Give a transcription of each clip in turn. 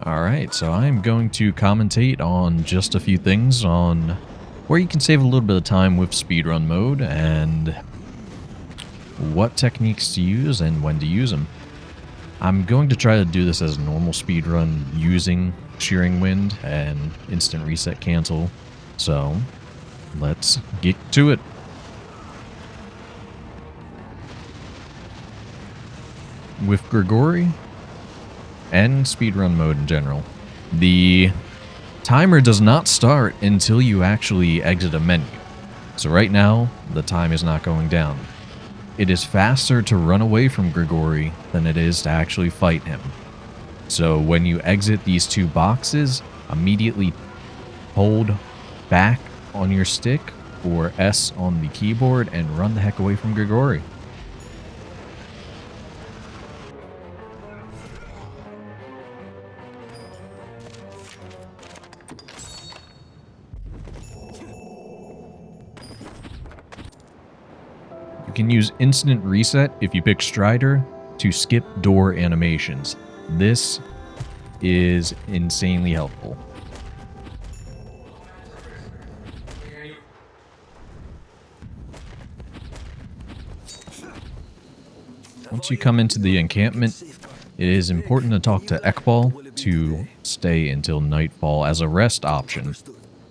Alright, so I'm going to commentate on just a few things on where you can save a little bit of time with speedrun mode and what techniques to use and when to use them. I'm going to try to do this as a normal speedrun using shearing wind and instant reset cancel, so let's get to it. With Grigori and speedrun mode in general, the timer does not start until you actually exit a menu. So right now, the time is not going down. It is faster to run away from Grigori than it is to actually fight him. So when you exit these two boxes, immediately hold back on your stick or S on the keyboard and run the heck away from Grigori. You can use instant reset if you pick Strider to skip door animations. This is insanely helpful. Once you come into the encampment, it is important to talk to Ekbal to stay until nightfall as a rest option.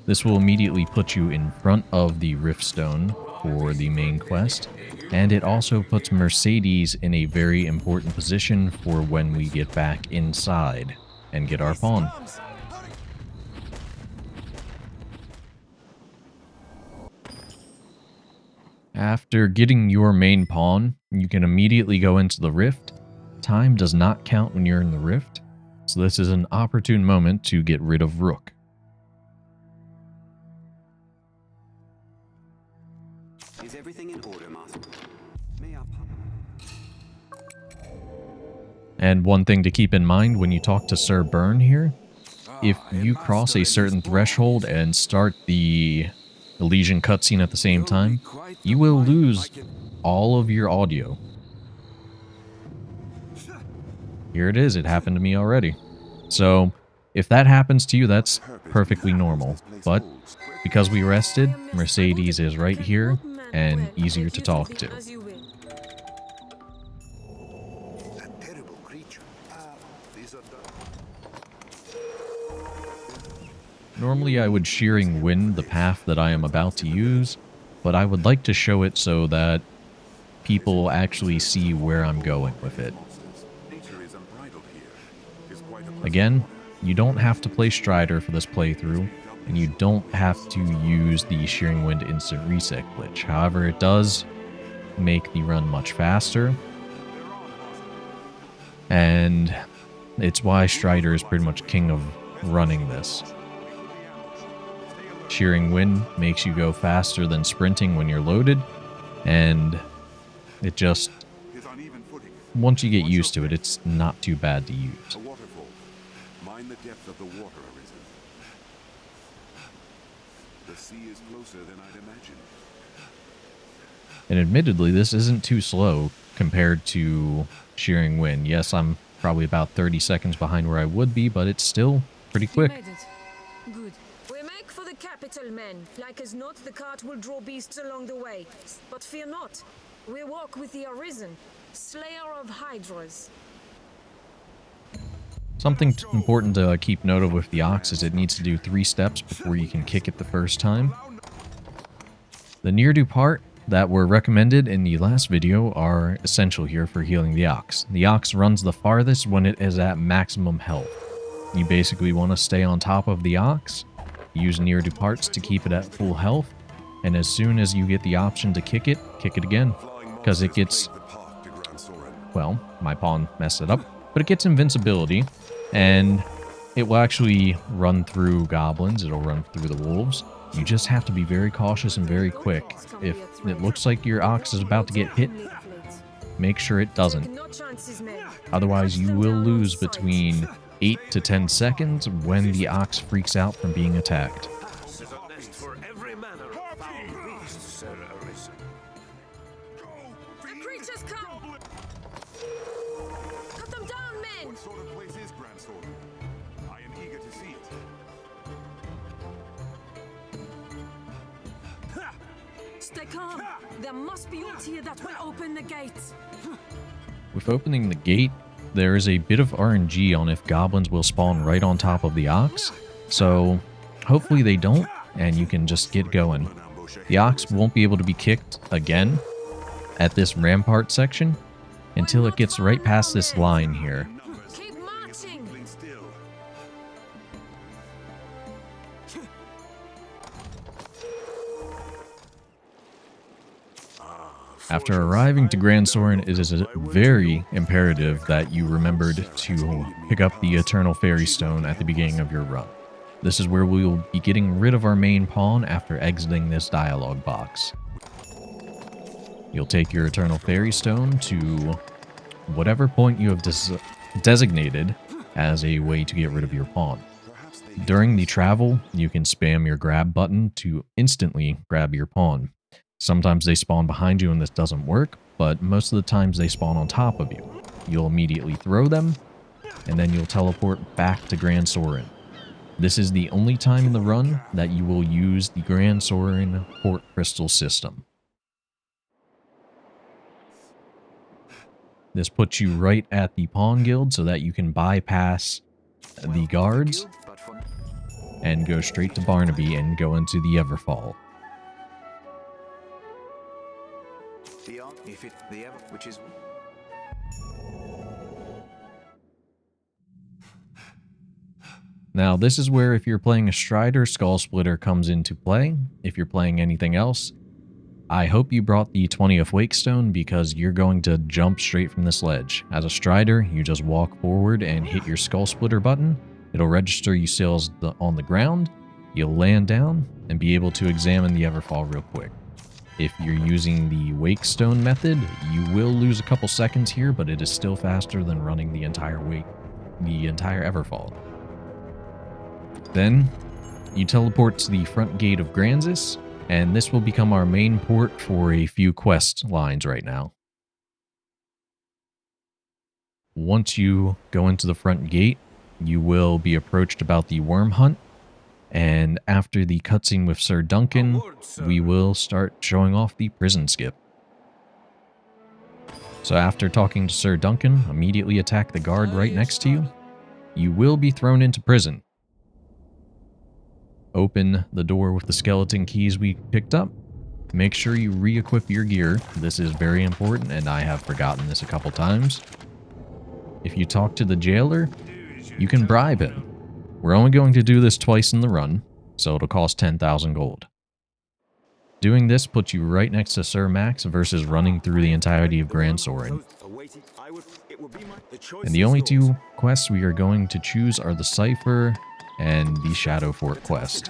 This will immediately put you in front of the Riftstone for the main quest, and it also puts Mercedes in a very important position for when we get back inside and get our pawn. After getting your main pawn, you can immediately go into the rift. Time does not count when you're in the rift, so this is an opportune moment to get rid of Rook. Is everything in order, Master? And one thing to keep in mind when you talk to Sir Byrne here, if you cross a certain threshold and start the Elysian cutscene at the same time, you will lose all of your audio. Here it is, it happened to me already. So if that happens to you, that's perfectly normal. But because we rested, Mercedes is right here and easier to talk to. Normally I would shearing wind the path that I am about to use, but I would like to show it so that people actually see where I'm going with it. Again, you don't have to play Strider for this playthrough, and you don't have to use the shearing wind instant reset glitch. However, it does make the run much faster, and it's why Strider is pretty much king of running this. Shearing wind makes you go faster than sprinting when you're loaded, and it just, once you get used to it, it's not too bad to use. A waterfall. Mind the depth of the water arisen. The sea is closer than I'd imagined. And admittedly, this isn't too slow compared to shearing wind. Yes, I'm probably about 30 seconds behind where I would be, but it's still pretty quick. Good. We make for the capital, men. Like as not, the cart will draw beasts along the way. But fear not. We walk with the Arisen, slayer of hydras. Something important to keep note of with the ox is it needs to do 3 steps before you can kick it the first time. The near-do part that were recommended in the last video are essential here for healing the ox. The ox runs the farthest when it is at maximum health. You basically want to stay on top of the ox, use near-do parts to keep it at full health, and as soon as you get the option to kick it again. Because it gets, well, my pawn messed it up, but it gets invincibility, and it will actually run through goblins, it'll run through the wolves. You just have to be very cautious and very quick. If it looks like your ox is about to get hit, make sure it doesn't. Otherwise, you will lose between 8 to 10 seconds when the ox freaks out from being attacked. stay calm. There must be ult here that will open the gate. With opening the gate, there is a bit of RNG on if goblins will spawn right on top of the ox, so hopefully they don't, and you can just get going. The ox won't be able to be kicked again at this rampart section until it gets right past this line here. Keep marching. After arriving to Gran Soren, it is very imperative that you remembered to pick up the Eternal Fairy Stone at the beginning of your run. This is where we will be getting rid of our main pawn after exiting this dialogue box. You'll take your Eternal Fairy Stone to whatever point you have designated as a way to get rid of your pawn. During the travel, you can spam your grab button to instantly grab your pawn. Sometimes they spawn behind you and this doesn't work, but most of the times they spawn on top of you. You'll immediately throw them, and then you'll teleport back to Gran Soren. This is the only time in the run that you will use the Gran Soren port crystal system. This puts you right at the Pawn Guild so that you can bypass the guards and go straight to Barnaby and go into the Everfall. Now, this is where if you're playing a Strider, Skull Splitter comes into play. If you're playing anything else, I hope you brought the 20th Wake Stone because you're going to jump straight from this ledge. As a Strider, you just walk forward and hit your Skull Splitter button. It'll register you sails on the ground. You'll land down and be able to examine the Everfall real quick. If you're using the Wake Stone method, you will lose a couple seconds here, but it is still faster than running the entire Everfall. Then, you teleport to the front gate of Granzis, and this will become our main port for a few quest lines right now. Once you go into the front gate, you will be approached about the Wyrm hunt, and after the cutscene with Sir Duncan, we will start showing off the prison skip. So after talking to Sir Duncan, immediately attack the guard right next to you. You will be thrown into prison. Open the door with the skeleton keys we picked up. Make sure you re-equip your gear. This is very important, and I have forgotten this a couple times. If you talk to the jailer, you can bribe him. We're only going to do this twice in the run, so it'll cost 10,000 gold. Doing this puts you right next to Sir Max versus running through the entirety of Gran Soren. And the only two quests we are going to choose are the Cipher and the Shadow Fort quest.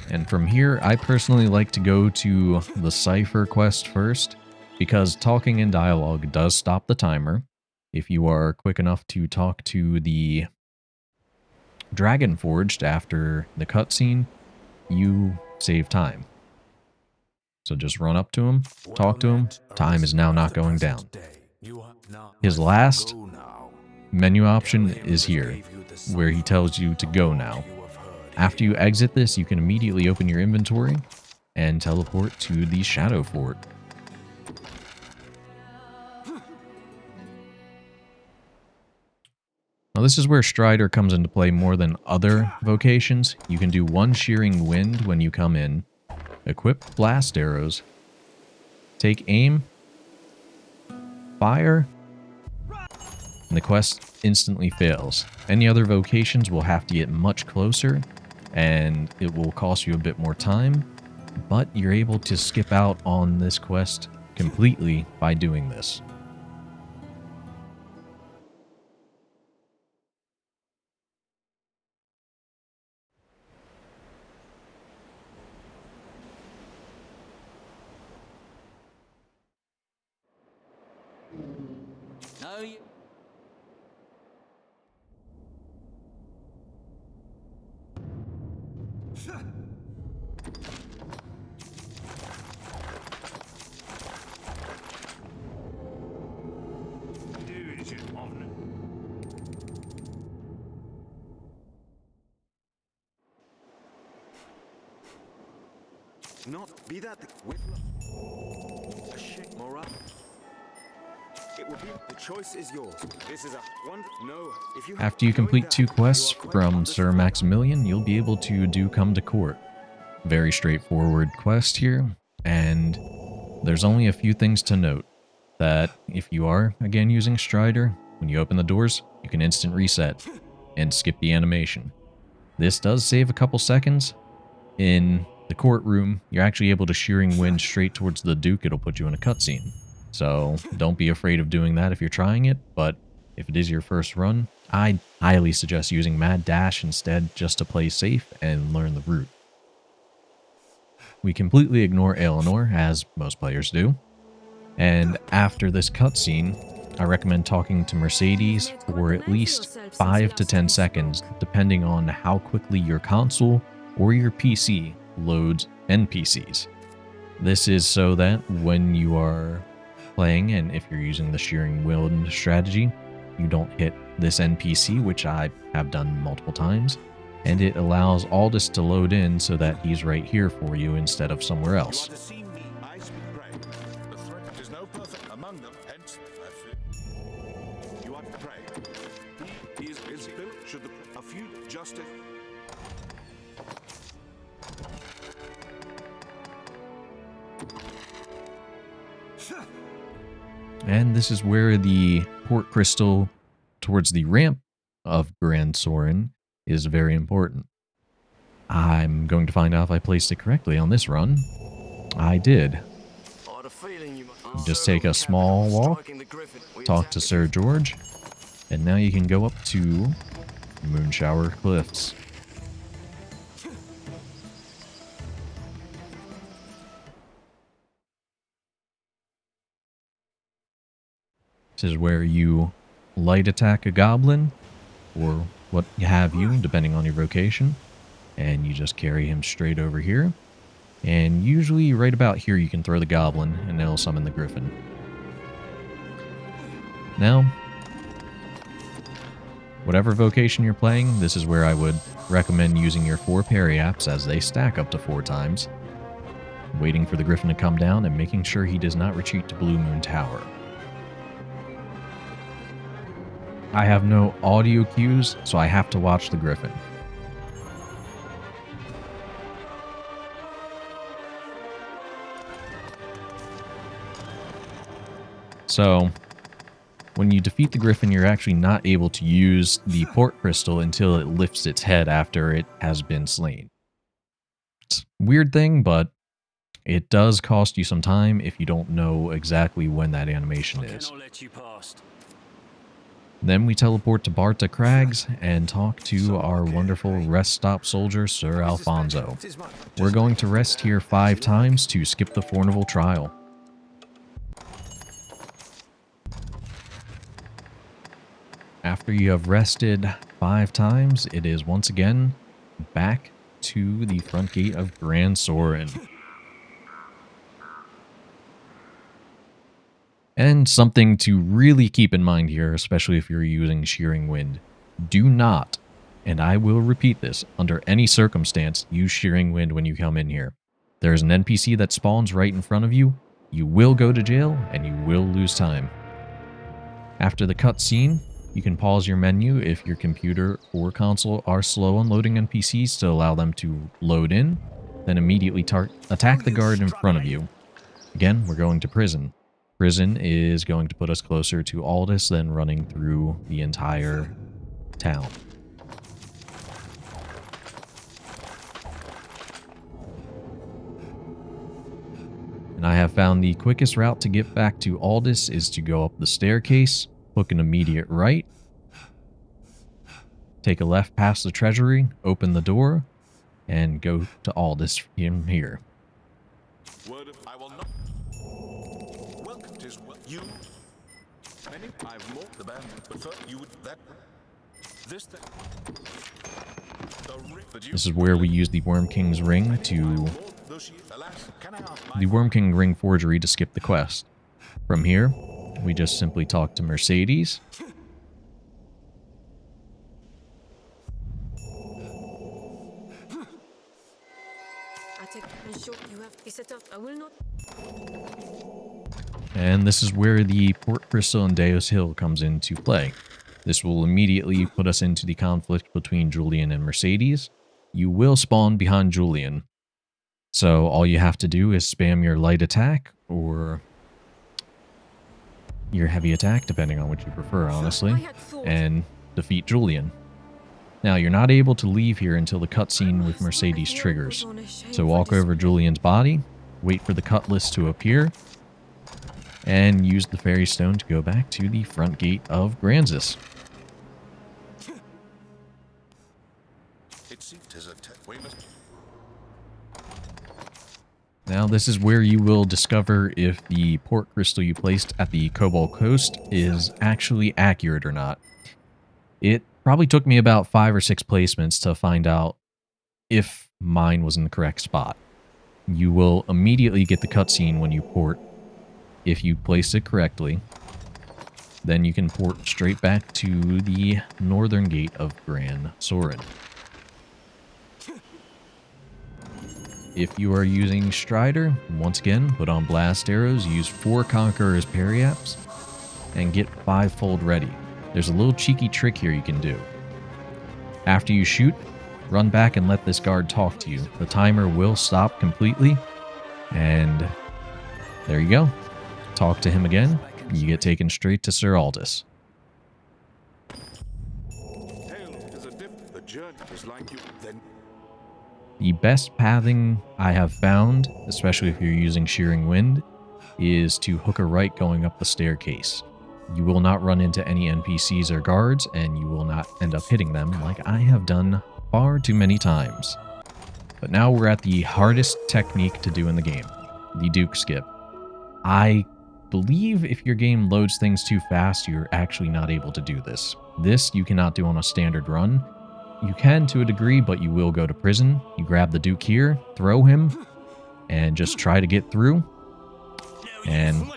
And from here, I personally like to go to the Cipher quest first, because talking in dialogue does stop the timer. If you are quick enough to talk to the Dragon Forged after the cutscene, you save time. So just run up to him, talk to him. Time is now not going down. His last menu option is here, where he tells you to go now. After you exit this, you can immediately open your inventory and teleport to the Shadow Fort. Now this is where Strider comes into play more than other vocations. You can do one Shearing Wind when you come in, equip blast arrows, take aim, fire, and the quest instantly fails. Any other vocations will have to get much closer, and it will cost you a bit more time, but you're able to skip out on this quest completely by doing this. Not be that the a shit more up. It will be the choice is yours. This is a one no if you After you complete 2 quests from Sir Maximilian, you'll be able to do Come to Court. Very straightforward quest here, and there's only a few things to note. That if you are, again, using Strider, when you open the doors, you can instant reset and skip the animation. This does save a couple seconds. In the courtroom, you're actually able to shearing wind straight towards the Duke. It'll put you in a cutscene. So don't be afraid of doing that if you're trying it, but if it is your first run, I'd highly suggest using Mad Dash instead just to play safe and learn the route. We completely ignore Eleanor, as most players do. And after this cutscene, I recommend talking to Mercedes for at least 5 to 10 seconds, depending on how quickly your console or your PC loads NPCs. This is so that when you are playing, and if you're using the shearing wind strategy, you don't hit this NPC, which I have done multiple times, and it allows Aldous to load in so that he's right here for you instead of somewhere else. And this is where the port crystal towards the ramp of Gran Soren is very important. I'm going to find out if I placed it correctly on this run. I did. Just take a small walk, talk to Sir George, and now you can go up to Moonshower Cliffs. This is where you light attack a goblin, or what have you, depending on your vocation, and you just carry him straight over here. And usually right about here you can throw the goblin, and it'll summon the Griffin. Now, whatever vocation you're playing, this is where I would recommend using your 4 parry apps, as they stack up to 4 times, waiting for the Griffin to come down and making sure he does not retreat to Blue Moon Tower. I have no audio cues, so I have to watch the Griffin. So, when you defeat the Griffin, you're actually not able to use the port crystal until it lifts its head after it has been slain. It's a weird thing, but it does cost you some time if you don't know exactly when that animation is. Then we teleport to Barta Crags and talk to our wonderful rest stop soldier, Sir Alfonso. We're going to rest here 5 times to skip the Fornival trial. After you have rested 5 times, it is once again back to the front gate of Gran Soren. And something to really keep in mind here, especially if you're using Shearing Wind. Do not, and I will repeat this, under any circumstance, use Shearing Wind when you come in here. There is an NPC that spawns right in front of you. You will go to jail, and you will lose time. After the cutscene, you can pause your menu if your computer or console are slow on loading NPCs to allow them to load in, then immediately attack the guard in front of you. Again, we're going to prison. Prison is going to put us closer to Aldous than running through the entire town. And I have found the quickest route to get back to Aldous is to go up the staircase, hook an immediate right, take a left past the Treachery, open the door, and go to Aldous in here. I will not. Welcome, tis you. Many I've more the band, but first you would that this thing. This is where we use the Wyrmking's ring to the Wyrmking ring forgery to skip the quest. From here, we just simply talk to Mercedes. I take and show you have to set up. I will not. And this is where the Port Crystal and Deus Hill comes into play. This will immediately put us into the conflict between Julian and Mercedes. You will spawn behind Julian. So all you have to do is spam your light attack or your heavy attack, depending on what you prefer, honestly, and defeat Julian. Now, you're not able to leave here until the cutscene with Mercedes triggers. So walk over Julian's body, wait for the cut list to appear, and use the fairy stone to go back to the front gate of Granzis. It seems as a we must. Now, this is where you will discover if the port crystal you placed at the Cobalt Coast is actually accurate or not. It probably took me about 5 or 6 placements to find out if mine was in the correct spot. You will immediately get the cutscene when you port if you place it correctly. Then you can port straight back to the northern gate of Gran Soren. If you are using Strider, once again, put on blast arrows, use 4 Conqueror's Periaps, and get 5-fold ready. There's a little cheeky trick here you can do. After you shoot, run back and let this guard talk to you. The timer will stop completely, and there you go. Talk to him again, you get taken straight to Sir Aldous. The journey is like you then. The best pathing I have found, especially if you're using Shearing Wind, is to hook a right going up the staircase. You will not run into any NPCs or guards, and you will not end up hitting them like I have done far too many times. But now we're at the hardest technique to do in the game, the Duke Skip. I believe if your game loads things too fast, you're actually not able to do this. This you cannot do on a standard run. You can to a degree, but you will go to prison. You grab the Duke here, throw him, and just try to get through. And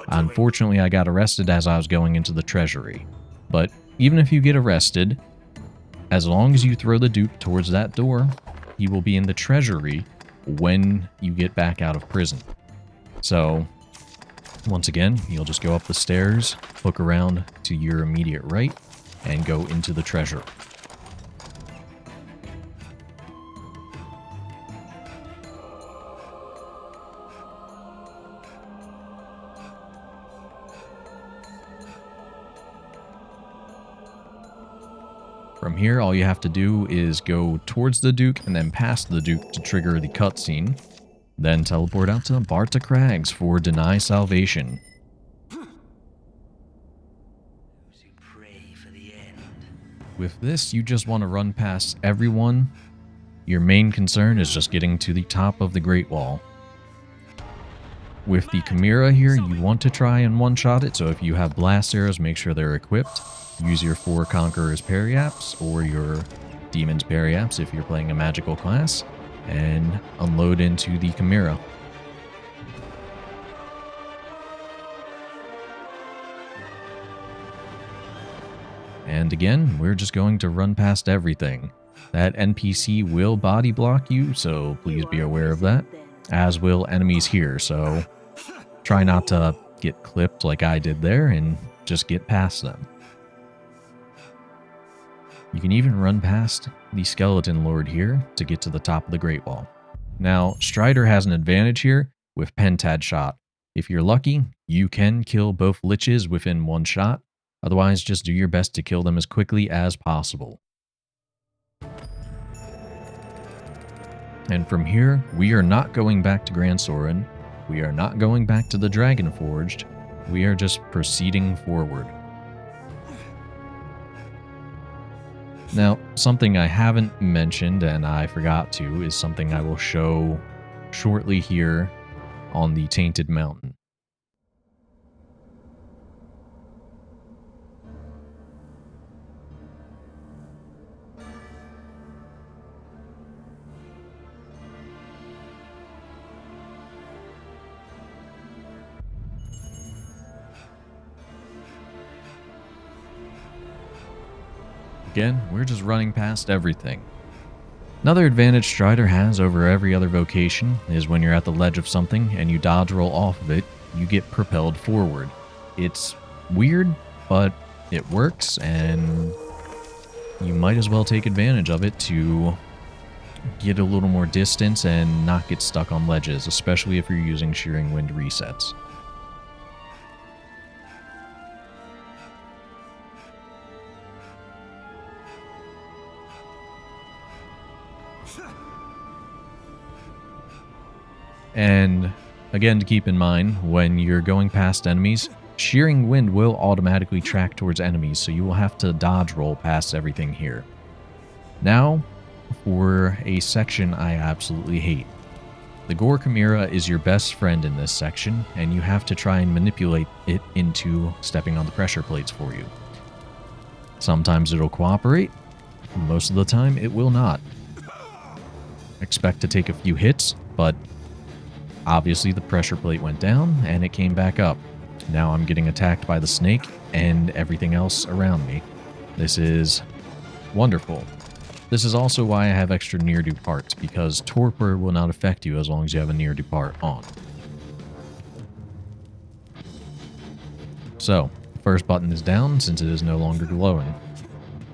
unfortunately, I got arrested as I was going into the Treasury. But even if you get arrested, as long as you throw the Duke towards that door, he will be in the Treasury when you get back out of prison. So, once again, you'll just go up the stairs, hook around to your immediate right, and go into the Treasury. From here, all you have to do is go towards the Duke and then past the Duke to trigger the cutscene. Then teleport out to Barta Crags for Deny Salvation. With this, you just want to run past everyone. Your main concern is just getting to the top of the Great Wall. With the Chimera here, you want to try and one-shot it, so if you have blast arrows, make sure they're equipped. Use your 4 Conqueror's Periaps or your Demon's Periaps if you're playing a magical class, and unload into the Chimera. And again, we're just going to run past everything. That NPC will body block you, so please be aware of that, as will enemies here, so try not to get clipped like I did there and just get past them. You can even run past the Skeleton Lord here to get to the top of the Great Wall. Now, Strider has an advantage here with Pentad Shot. If you're lucky, you can kill both Liches within 1 shot. Otherwise, just do your best to kill them as quickly as possible. And from here, we are not going back to Gran Soren. We are not going back to the Dragon Forged. We are just proceeding forward. Now, something I haven't mentioned and I forgot to is something I will show shortly here on the Tainted Mountain. Again, we're just running past everything. Another advantage Strider has over every other vocation is when you're at the ledge of something and you dodge roll off of it, you get propelled forward. It's weird, but it works, and you might as well take advantage of it to get a little more distance and not get stuck on ledges, especially if you're using Shearing Wind resets. And again, to keep in mind, when you're going past enemies, Shearing Wind will automatically track towards enemies, so you will have to dodge roll past everything here. Now, for a section I absolutely hate. The Gorechimera is your best friend in this section, and you have to try and manipulate it into stepping on the pressure plates for you. Sometimes it'll cooperate, most of the time it will not. Expect to take a few hits, but obviously the pressure plate went down and it came back up. Now I'm getting attacked by the snake and everything else around me. This is wonderful. This is also why I have extra near-do parts, because torpor will not affect you as long as you have a near-do part on. So, first button is down since it is no longer glowing.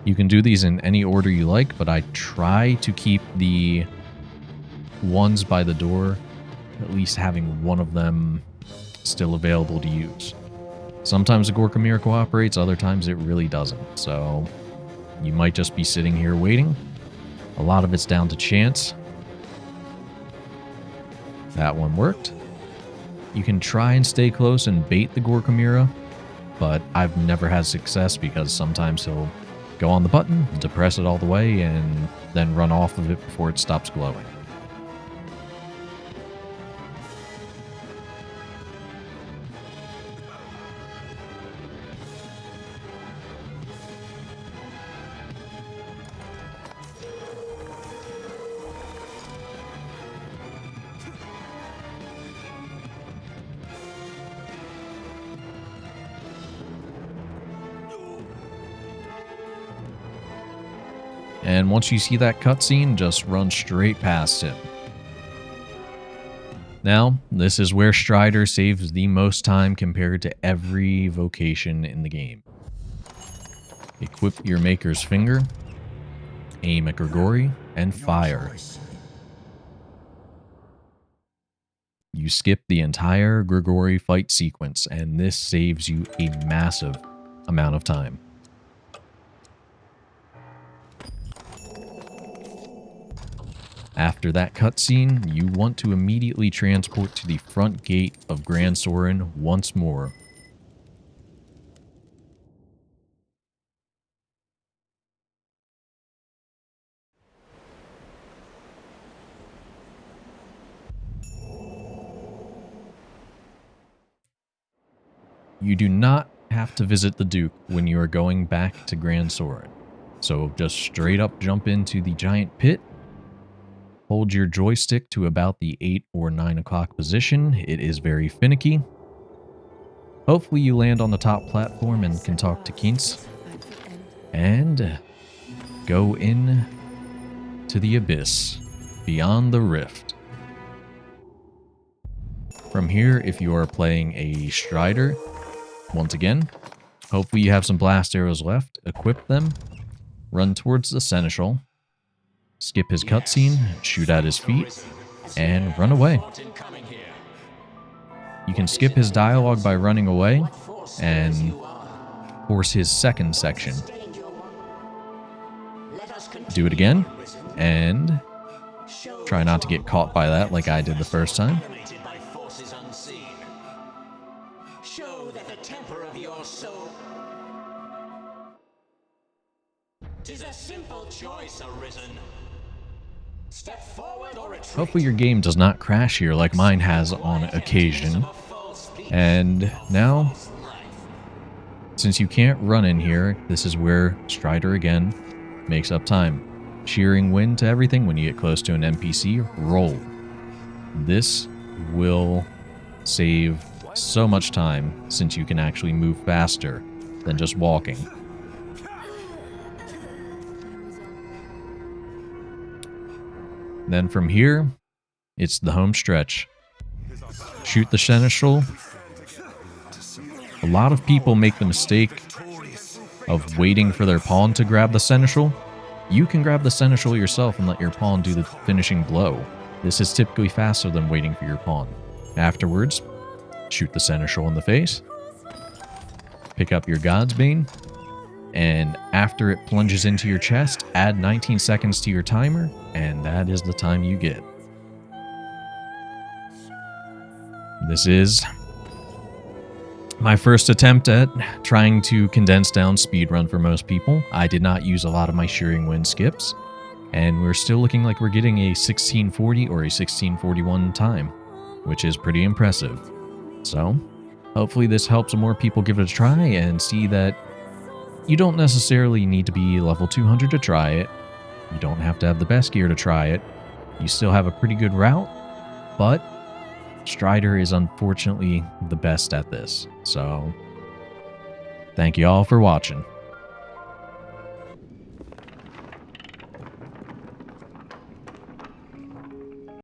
You can do these in any order you like, but I try to keep the ones by the door, at least having one of them still available to use. Sometimes the Gorechimera cooperates, other times it really doesn't, so you might just be sitting here waiting. A lot of it's down to chance. That one worked. You can try and stay close and bait the Gorechimera, but I've never had success because sometimes he'll go on the button, depress it all the way, and then run off of it before it stops glowing. And once you see that cutscene, just run straight past it. Now, this is where Strider saves the most time compared to every vocation in the game. Equip your Maker's Finger, aim at Grigori, and fire. You skip the entire Grigori fight sequence, and this saves you a massive amount of time. After that cutscene, you want to immediately transport to the front gate of Gran Soren once more. You do not have to visit the Duke when you are going back to Gran Soren, so just straight up jump into the giant pit. Hold your joystick to about the 8 or 9 o'clock position. It is very finicky. Hopefully you land on the top platform and can talk to Kintz. And go in to the abyss, beyond the rift. From here, if you are playing a Strider, once again, hopefully you have some blast arrows left. Equip them, run towards the Seneschal, skip his cutscene, shoot at his feet, and run away. You can skip his dialogue by running away and force his second section. Do it again, and try not to get caught by that like I did the first time. Hopefully your game does not crash here like mine has on occasion. And now, since you can't run in here, this is where Strider again makes up time. Shearing Wind to everything when you get close to an NPC, roll. This will save so much time since you can actually move faster than just walking. And then from here, it's the home stretch. Shoot the seneschal. A lot of people make the mistake of waiting for their pawn to grab the seneschal. You can grab the seneschal yourself and let your pawn do the finishing blow. This is typically faster than waiting for your pawn. Afterwards, shoot the seneschal in the face. Pick up your God's Bane. And after it plunges into your chest, add 19 seconds to your timer, and that is the time you get. This is my first attempt at trying to condense down speedrun for most people. I did not use a lot of my shearing wind skips, and we're still looking like we're getting a 1640 or a 1641 time, which is pretty impressive. So, hopefully this helps more people give it a try and see that you don't necessarily need to be level 200 to try it. You don't have to have the best gear to try it. You still have a pretty good route, but Strider is unfortunately the best at this. So, thank you all for watching.